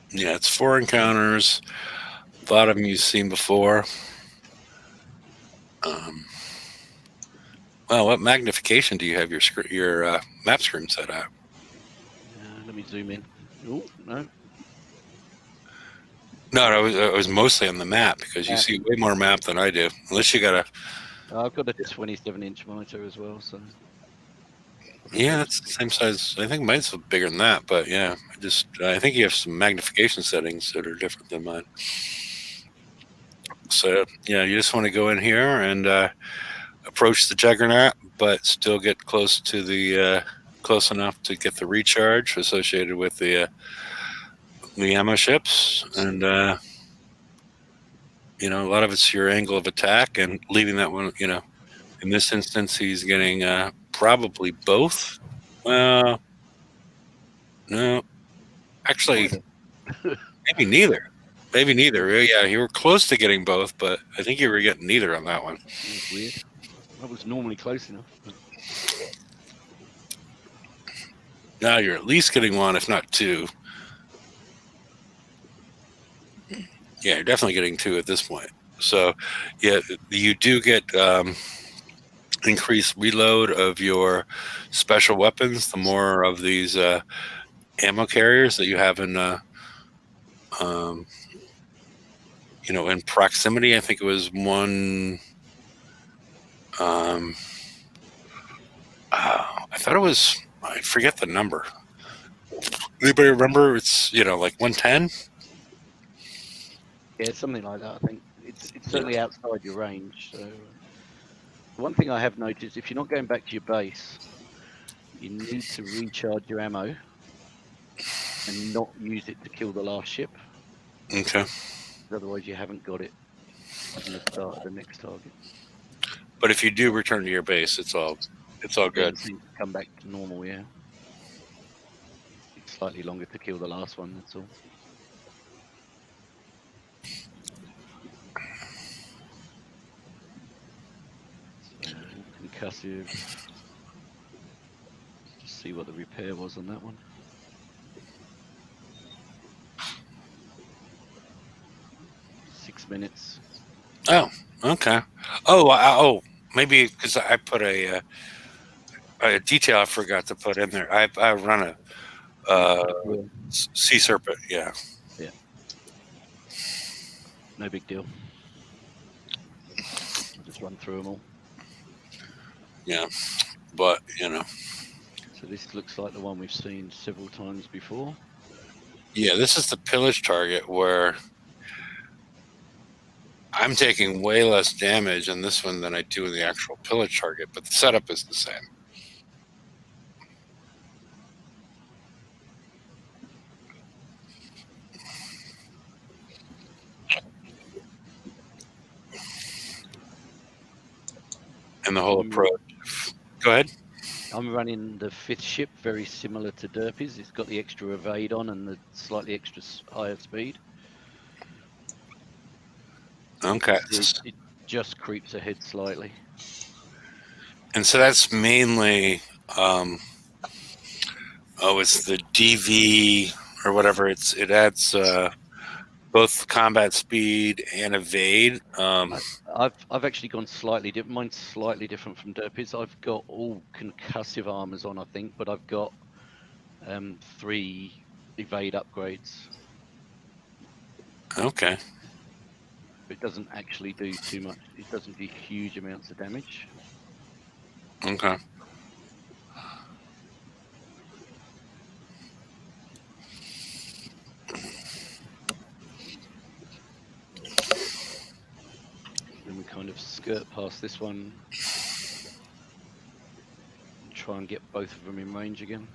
Yeah, it's 4 encounters. A lot of them you've seen before. Well, what magnification do you have your map screen set at? Let me zoom in. Oh, no. No, it was mostly on the map because you see way more map than I do. Unless you got a. I've got a 27-inch monitor as well, so. Yeah, that's the same size. I think mine's bigger than that, but yeah, I think you have some magnification settings that are different than mine. So yeah, you just want to go in here and approach the Juggernaut, but still get close enough to get the recharge associated with the ammo ships, and a lot of it's your angle of attack and leaving that one. In this instance, he's getting probably both. Well, no, actually, maybe neither. Maybe neither. Yeah, you were close to getting both, but I think you were getting neither on that one. That was weird. That was normally close enough. But... Now you're at least getting 1, if not 2. Yeah, you're definitely getting 2 at this point. So, yeah, you do get increased reload of your special weapons. The more of these ammo carriers that you have in, in proximity. I think it was 1. I thought it was. I forget the number. Anybody remember? It's like 110. Yeah, something like that. I think it's certainly outside your range. So, one thing I have noticed, if you're not going back to your base, you need to recharge your ammo and not use it to kill the last ship. Okay. Otherwise, you haven't got it from the start of the next target. But if you do return to your base, it's all good. Come back to normal, yeah. It's slightly longer to kill the last one. That's all. Concussive. Just see what the repair was on that one. Minutes. Oh, okay. Oh, maybe because I put a detail I forgot to put in there. I run a Sea Serpent. Yeah. Yeah. No big deal. Just run through them all. Yeah, but So this looks like the one we've seen several times before. Yeah, this is the pillage target where I'm taking way less damage on this one than I do in the actual pillage target, but the setup is the same. And the whole approach. Go ahead. I'm running the 5th ship, very similar to Derpy's. It's got the extra evade on and the slightly extra higher speed. Okay. It just creeps ahead slightly. And so that's mainly, it's the DV or whatever. It adds both combat speed and evade. I've actually gone slightly different. Mine's slightly different from Derpy's. I've got all concussive armors on, I think, but I've got 3 evade upgrades. Okay. It doesn't actually do too much. It doesn't do huge amounts of damage. Okay. Then we kind of skirt past this one and try and get both of them in range again.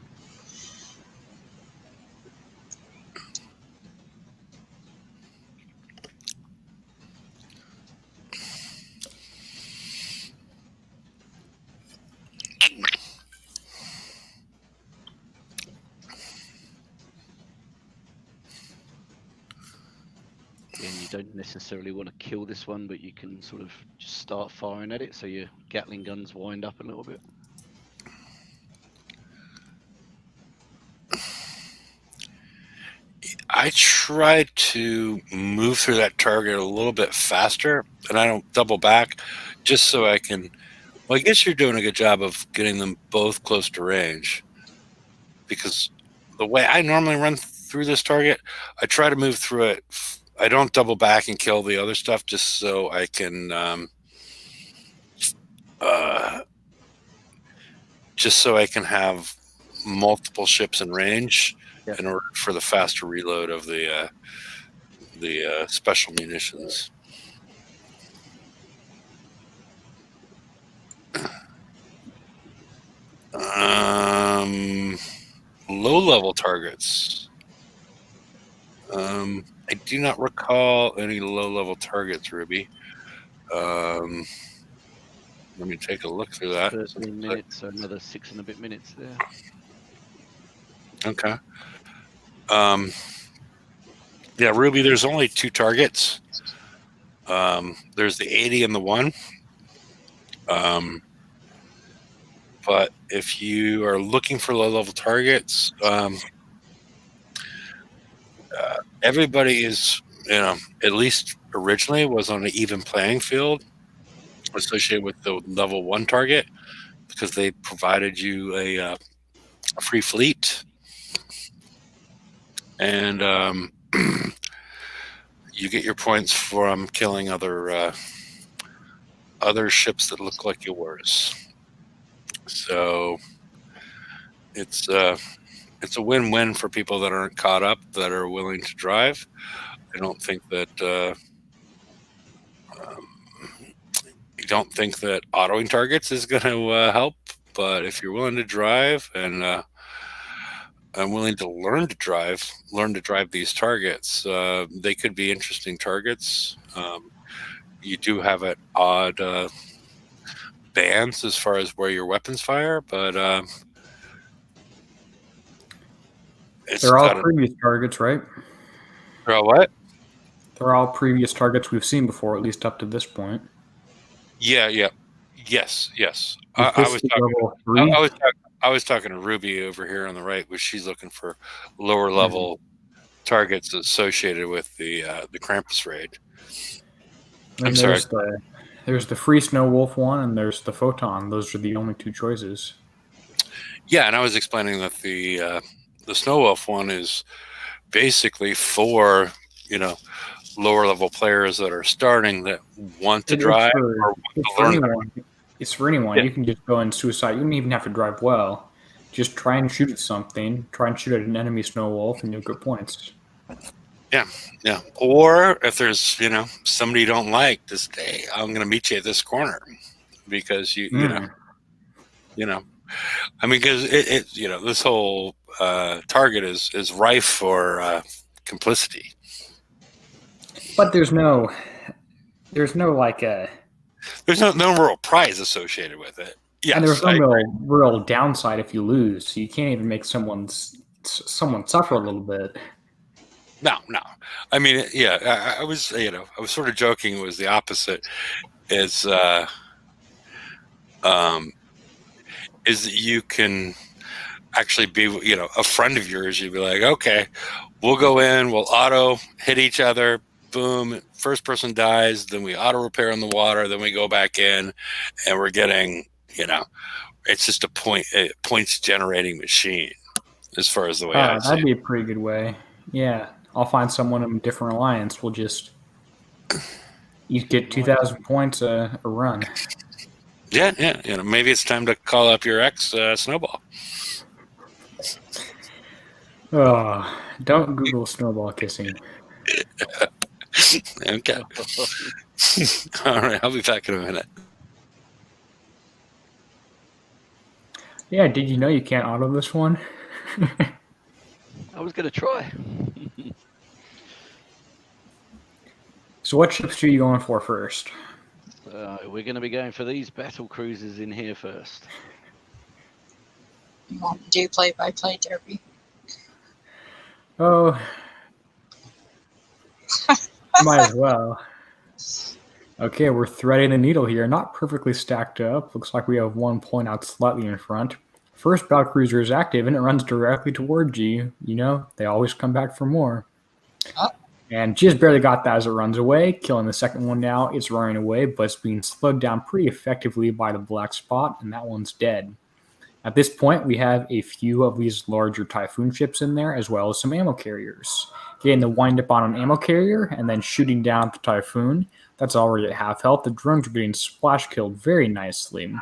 And you don't necessarily want to kill this one, but you can sort of just start firing at it so your Gatling guns wind up a little bit. I try to move through that target a little bit faster, and I don't double back just so I can... Well, I guess you're doing a good job of getting them both close to range, because the way I normally run through this target, I try to move through it. I don't double back and kill the other stuff just so I can have multiple ships in range in order for the faster reload of the special munitions. Low-level targets. I do not recall any low-level targets, Ruby. Let me take a look through that. 13 minutes, so another 6 and a bit minutes there. Okay. Yeah, Ruby, there's only 2 targets. There's the 80 and the 1. But if you are looking for low-level targets, everybody is, at least originally was on an even playing field associated with the level 1 target, because they provided you a free fleet, and you get your points from killing other ships that look like yours. So it's a win-win for people that aren't caught up, that are willing to drive. I don't think that you don't think that autoing targets is going to help, but if you're willing to drive and I'm willing to learn to drive these targets, they could be interesting targets. You do have an odd bands as far as where your weapons fire, but they're all previous targets, right? They're all what? They're all previous targets we've seen before, at least up to this point. Yeah. Yes. I was talking to Ruby over here on the right, which she's looking for lower level targets associated with the Krampus raid. I'm sorry. There's the free Snow Wolf one, and there's the Photon. Those are the only 2 choices. Yeah, and I was explaining that the Snow Wolf one is basically for lower level players that are starting, that want to drive or want to learn. It's for anyone. Yeah. You can just go and suicide. You don't even have to drive well. Just try and shoot at something. Try and shoot at an enemy Snow Wolf, and you'll get points. Yeah. Or if there's, somebody you don't like, just, hey, I'm going to meet you at this corner because you know, I mean, because this whole target is rife for complicity. But there's no there's no real prize associated with it. Yes, and there's no real downside if you lose. So you can't even make someone suffer a little bit. No. I mean, yeah, I was sort of joking. It was the opposite. Is that you can actually be, a friend of yours. You'd be like, okay, we'll go in, we'll auto hit each other. Boom. First person dies. Then we auto repair in the water. Then we go back in, and we're getting, it's just a points generating machine. As far as the way I see that'd be a pretty good way. Yeah, I'll find someone in a different alliance. We'll just each get 2,000 points a run. Yeah. Maybe it's time to call up your ex, Snowball. Oh, don't Google snowball kissing. Okay. All right, I'll be back in a minute. Yeah, did you know you can't auto this one? I was going to try. So what ships are you going for first? We're going to be going for these battle cruisers in here first. You want to do play-by-play, Derby? Oh, might as well. Okay, we're threading the needle here. Not perfectly stacked up. Looks like we have 1 point out slightly in front. First battle cruiser is active and it runs directly towards you. They always come back for more. Oh. And just barely got that as it runs away, killing the second one now. It's running away, but it's being slowed down pretty effectively by the black spot, and that one's dead. At this point, we have a few of these larger Typhoon ships in there, as well as some ammo carriers. Getting the wind up on an ammo carrier and then shooting down the Typhoon. That's already at half health. The drones are getting splash killed very nicely.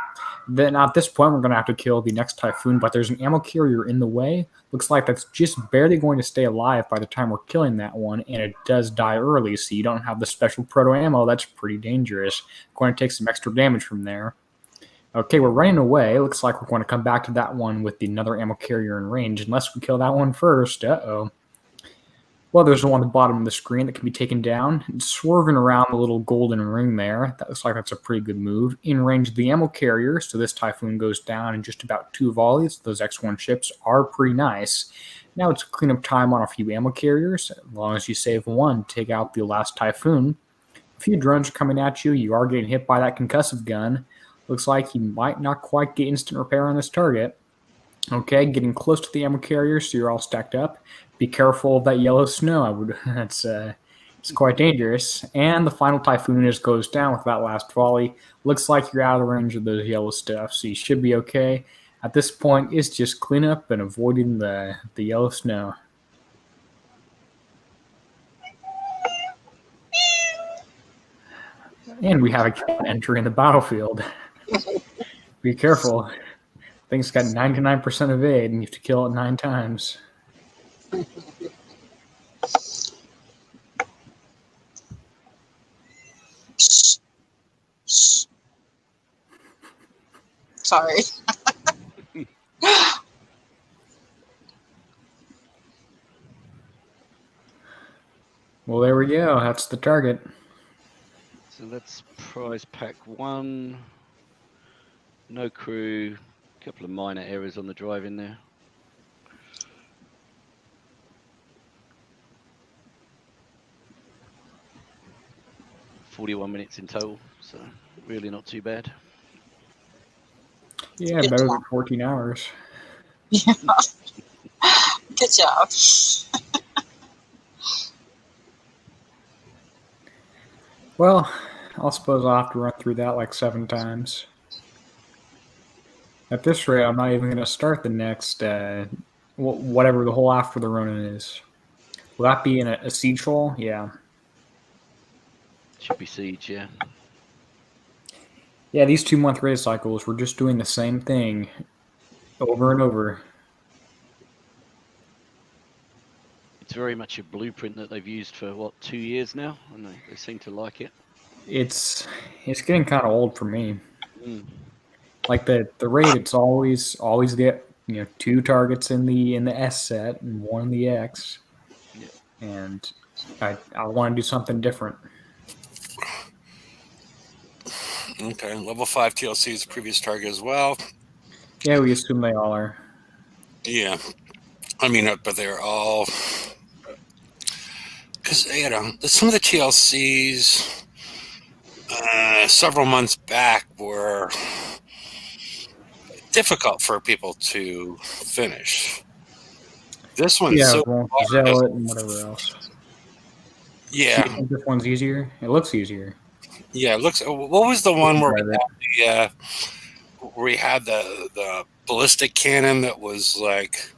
Then at this point, we're going to have to kill the next Typhoon, but there's an ammo carrier in the way. Looks like that's just barely going to stay alive by the time we're killing that one, and it does die early, so you don't have the special proto ammo. That's pretty dangerous. Going to take some extra damage from there. Okay, we're running away. Looks like we're going to come back to that one with another ammo carrier in range, unless we kill that one first. Uh-oh. Well, there's one at the bottom of the screen that can be taken down. It's swerving around the little golden ring there. That looks like that's a pretty good move. In range of the ammo carrier, so this Typhoon goes down in just about 2 volleys. Those X1 ships are pretty nice. Now it's cleanup time on a few ammo carriers. As long as you save one, take out the last Typhoon. A few drones are coming at you. You are getting hit by that concussive gun. Looks like you might not quite get instant repair on this target. Okay, getting close to the ammo carrier, so you're all stacked up. Be careful of that yellow snow. It's quite dangerous. And the final Typhoon just goes down with that last volley. Looks like you're out of range of those yellow stuff, so you should be okay. At this point, it's just cleanup and avoiding the yellow snow. And we have a cat entering the battlefield. Be careful. Thing's got 99% evade, and you have to kill it 9 times. Sorry. Well, there we go. That's the target. So that's prize pack 1. No crew. A couple of minor errors on the drive in there. "41 minutes in total, so really not too bad." Yeah, better than 14 hours. Yeah. Good job. Well, I suppose I'll have to run through that like 7 times. At this rate, I'm not even going to start the next, whatever the whole after the Ronin is. Will that be in a siege hole? Yeah. Should be siege, yeah. Yeah, these 2-month race cycles, we're just doing the same thing over and over. It's very much a blueprint that they've used for what 2 years now, and they seem to like it. It's getting kind of old for me. Mm. Like the raid, it's always get 2 targets in the S set and 1 in the X. Yeah. And I want to do something different. Okay, level 5 TLC is the previous target as well. Yeah, we assume they all are. Yeah, I mean, but they're all because some of the TLCs several months back were difficult for people to finish. This one's so Zealot and whatever else. Yeah. Do you think this one's easier? It looks easier. Yeah, it looks. What was the one where we had the ballistic cannon that was like?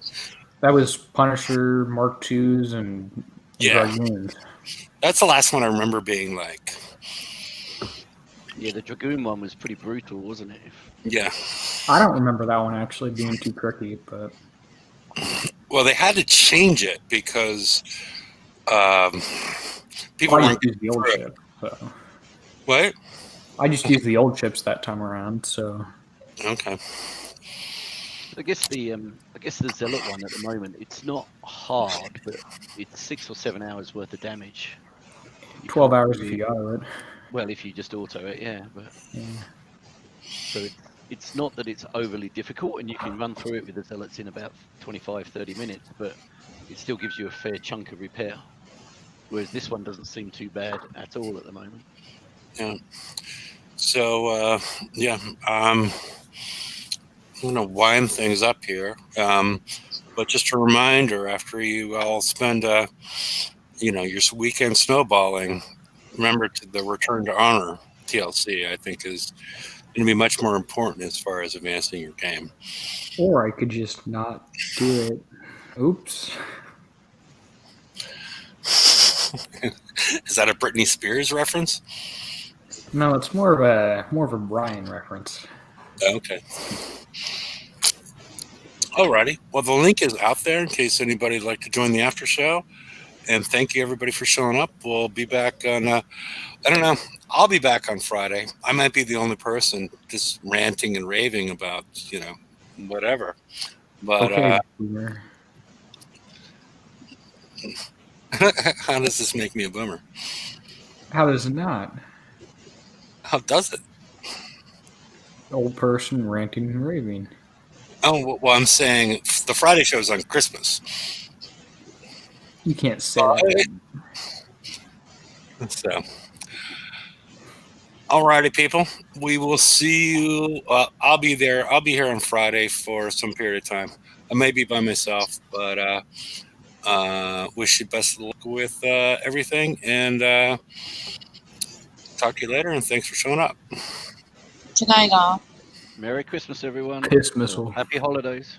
That was Punisher Mark IIs and Dragoons. That's the last one I remember being like. Yeah, the Dragoon one was pretty brutal, wasn't it? Yeah. I don't remember that one actually being too tricky, but. Well, they had to change it because people weren't using the old chip. So. What? I just used the old chips that time around, so. Okay. I guess the Zealot one at the moment, it's not hard, but it's 6 or 7 hours worth of damage. 12 hours if you got it. Well, if you just auto it, yeah. But so it's not that it's overly difficult, and you can run through it with the Zealots in about 25-30 minutes, but it still gives you a fair chunk of repair. Whereas this one doesn't seem too bad at all at the moment. Yeah. So I'm going to wind things up here. But just a reminder, after you all spend your weekend snowballing, remember the Return to Honor TLC, I think, is going to be much more important as far as advancing your game. Or I could just not do it. Oops. Is that a Britney Spears reference? No, it's more of a Brian reference. Okay. Alrighty. Well, the link is out there in case anybody would like to join the after show. And thank you everybody for showing up. We'll be back on. I don't know. I'll be back on Friday. I might be the only person just ranting and raving about whatever. But okay, how does this make me a boomer? How does it not? How does it? Old person ranting and raving. Oh, well, I'm saying the Friday show is on Christmas. You can't say that. So, alrighty, people. We will see you. I'll be there. I'll be here on Friday for some period of time. I may be by myself, but wish you best of luck with everything. And talk to you later. And thanks for showing up. Good night, all. Merry Christmas, everyone. Christmas. Happy holidays.